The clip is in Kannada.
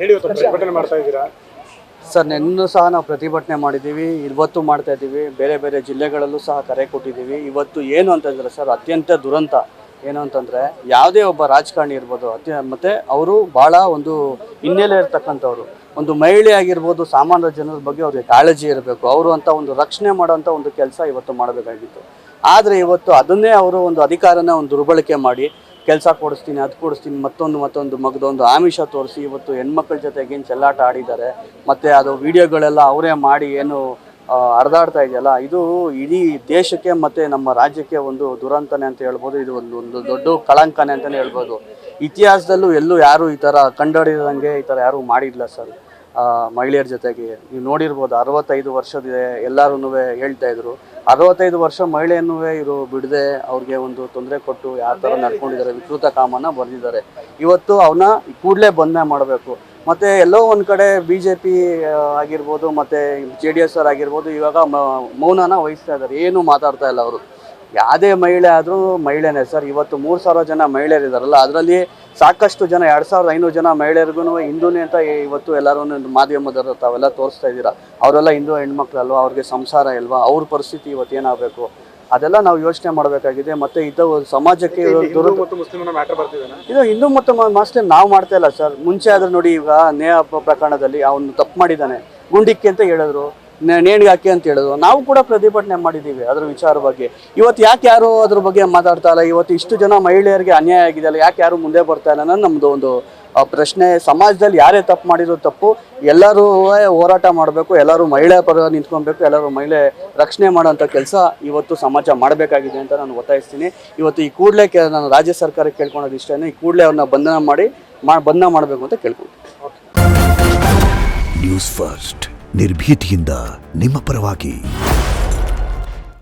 ಹೇಳಿ ಪ್ರತಿಭಟನೆ ಮಾಡ್ತಾ ಇದ್ದೀರಾ ಸರ್? ನಿನ್ನೂ ಸಹ ನಾವು ಪ್ರತಿಭಟನೆ ಮಾಡಿದ್ದೀವಿ, ಇವತ್ತು ಮಾಡ್ತಾ ಇದ್ದೀವಿ, ಬೇರೆ ಬೇರೆ ಜಿಲ್ಲೆಗಳಲ್ಲೂ ಸಹ ಕರೆ ಕೊಟ್ಟಿದ್ದೀವಿ. ಇವತ್ತು ಏನು ಅಂತಂದರೆ ಸರ್, ಅತ್ಯಂತ ದುರಂತ ಏನು ಅಂತಂದರೆ, ಯಾವುದೇ ಒಬ್ಬ ರಾಜಕಾರಣಿ ಇರ್ಬೋದು ಮತ್ತು ಅವರು ಭಾಳ ಒಂದು ಹಿನ್ನೆಲೆ ಇರ್ತಕ್ಕಂಥವ್ರು, ಒಂದು ಮಹಿಳೆ ಆಗಿರ್ಬೋದು, ಸಾಮಾನ್ಯ ಜನರ ಬಗ್ಗೆ ಅವ್ರಿಗೆ ಕಾಳಜಿ ಇರಬೇಕು, ಅವರು ಅಂತ ಒಂದು ರಕ್ಷಣೆ ಮಾಡೋಂಥ ಒಂದು ಕೆಲಸ ಇವತ್ತು ಮಾಡಬೇಕಾಗಿತ್ತು. ಆದರೆ ಇವತ್ತು ಅದನ್ನೇ ಅವರು ಒಂದು ಅಧಿಕಾರನ ಒಂದು ದುರ್ಬಳಕೆ ಮಾಡಿ ಕೆಲಸ ಕೊಡಿಸ್ತೀನಿ, ಅದು ಕೊಡಿಸ್ತೀನಿ, ಮತ್ತೊಂದು ಮಗದೊಂದು ಆಮಿಷ ತೋರಿಸಿ ಇವತ್ತು ಹೆಣ್ಮಕ್ಳ ಜೊತೆಗೆ ಏನು ಚೆಲ್ಲಾಟ ಆಡಿದ್ದಾರೆ. ಮತ್ತು ಅದು ವಿಡಿಯೋಗಳೆಲ್ಲ ಅವರೇ ಮಾಡಿ ಏನು ಹರಿದಾಡ್ತಾ ಇದೆಯಲ್ಲ, ಇದು ಇಡೀ ದೇಶಕ್ಕೆ ಮತ್ತು ನಮ್ಮ ರಾಜ್ಯಕ್ಕೆ ಒಂದು ದುರಂತನೇ ಅಂತ ಹೇಳ್ಬೋದು. ಇದು ಒಂದು ದೊಡ್ಡ ಕಳಂಕನೇ ಅಂತಲೇ ಹೇಳ್ಬೋದು. ಇತಿಹಾಸದಲ್ಲೂ ಎಲ್ಲೂ ಯಾರೂ ಈ ಥರ ಕಂಡುಹಿಡಿದಂಗೆ ಈ ಥರ ಯಾರೂ ಮಾಡಿಲ್ಲ ಸರ್. ಮಹಿಳೆಯರ ಜೊತೆಗೆ ನೀವು ನೋಡಿರ್ಬೋದು, 65 ವರ್ಷದ ಎಲ್ಲರೂ ಹೇಳ್ತಾಯಿದ್ರು, 65 ವರ್ಷ ಮಹಿಳೆಯನ್ನು ಇವರು ಬಿಡದೆ ಅವ್ರಿಗೆ ಒಂದು ತೊಂದರೆ ಕೊಟ್ಟು ಯಾವ ಥರ ನಡ್ಕೊಂಡಿದ್ದಾರೆ, ವಿಕೃತ ಕಾಮನ ಬರೆದಿದ್ದಾರೆ. ಇವತ್ತು ಅವನ್ನ ಕೂಡಲೇ ಬಂಧನ ಮಾಡಬೇಕು. ಮತ್ತು ಎಲ್ಲೋ ಒಂದು ಕಡೆ BJP ಆಗಿರ್ಬೋದು ಮತ್ತು JDS ಆಗಿರ್ಬೋದು ಇವಾಗ ಮೌನನ ವಹಿಸ್ತಾ ಇದ್ದಾರೆ, ಏನೂ ಮಾತಾಡ್ತಾ ಇಲ್ಲ ಅವರು. ಯಾವುದೇ ಮಹಿಳೆ ಆದರೂ ಮಹಿಳೆನೇ ಸರ್. ಇವತ್ತು 3,000 ಜನ ಮಹಿಳೆಯರಿದ್ದಾರಲ್ಲ, ಅದರಲ್ಲಿ ಸಾಕಷ್ಟು ಜನ 2,500 ಜನ ಮಹಿಳೆಯರಿಗೂ ಹಿಂದೂನೇ ಅಂತ ಇವತ್ತು ಎಲ್ಲರೂ ಮಾಧ್ಯಮದವರು ತಾವೆಲ್ಲ ತೋರಿಸ್ತಾ ಇದ್ದೀರಾ. ಅವರೆಲ್ಲ ಹಿಂದೂ ಹೆಣ್ಮಕ್ಳಲ್ವ, ಅವ್ರಿಗೆ ಸಂಸಾರ ಇಲ್ವಾ, ಅವ್ರ ಪರಿಸ್ಥಿತಿ ಇವತ್ತು ಏನಾಗಬೇಕು ಅದೆಲ್ಲ ನಾವು ಯೋಚನೆ ಮಾಡಬೇಕಾಗಿದೆ. ಮತ್ತು ಇದು ಸಮಾಜಕ್ಕೆ ಇದು ಹಿಂದೂ ಮತ್ತು ಮುಸ್ಲಿಂ ನಾವು ಮಾಡ್ತಾ ಇಲ್ಲ ಸರ್. ಮುಂಚೆ ಆದ್ರೆ ನೋಡಿ, ಈಗ ನೇಹ ಪ್ರಕರಣದಲ್ಲಿ ಅವನು ತಪ್ಪು ಮಾಡಿದ್ದಾನೆ, ಗುಂಡಿಕ್ಕಿ ಅಂತ ಹೇಳಿದ್ರು, ನೇಣಿಗೆ ಹಾಕಿ ಅಂತ ಹೇಳಿದ್ರು. ನಾವು ಕೂಡ ಪ್ರತಿಭಟನೆ ಮಾಡಿದ್ದೀವಿ ಅದ್ರ ವಿಚಾರ ಬಗ್ಗೆ. ಇವತ್ತು ಯಾಕೆ ಯಾರು ಅದ್ರ ಬಗ್ಗೆ ಮಾತಾಡ್ತಾ ಇಲ್ಲ? ಇವತ್ತು ಇಷ್ಟು ಜನ ಮಹಿಳೆಯರಿಗೆ ಅನ್ಯಾಯ ಆಗಿದೆಯಲ್ಲ, ಯಾಕೆ ಯಾರು ಮುಂದೆ ಬರ್ತಾ ಇಲ್ಲ ಅನ್ನೋದು ನಮ್ಮದು ಒಂದು ಪ್ರಶ್ನೆ. ಸಮಾಜದಲ್ಲಿ ಯಾರೇ ತಪ್ಪು ಮಾಡಿರೋ ತಪ್ಪು, ಎಲ್ಲರೂ ಹೋರಾಟ ಮಾಡಬೇಕು, ಎಲ್ಲರೂ ಮಹಿಳೆ ಪರ ನಿಂತ್ಕೊಬೇಕು, ಎಲ್ಲರೂ ಮಹಿಳೆ ರಕ್ಷಣೆ ಮಾಡೋಂಥ ಕೆಲಸ ಇವತ್ತು ಸಮಾಜ ಮಾಡಬೇಕಾಗಿದೆ ಅಂತ ನಾನು ಒತ್ತಾಯಿಸ್ತೀನಿ. ಇವತ್ತು ಈ ಕೂಡಲೇ ನಾನು ರಾಜ್ಯ ಸರ್ಕಾರಕ್ಕೆ ಕೇಳ್ಕೊಳೋದು ಇಷ್ಟೇ, ಈ ಕೂಡಲೇ ಅವ್ರನ್ನ ಬಂಧನ ಮಾಡಬೇಕು ಅಂತ ಕೇಳ್ಕೊಳ್ತೀನಿ. ನ್ಯೂಸ್ ಫಸ್ಟ್, ನಿರ್ಭೀತಿಯಿಂದ ನಿಮ್ಮ ಪರವಾಗಿ.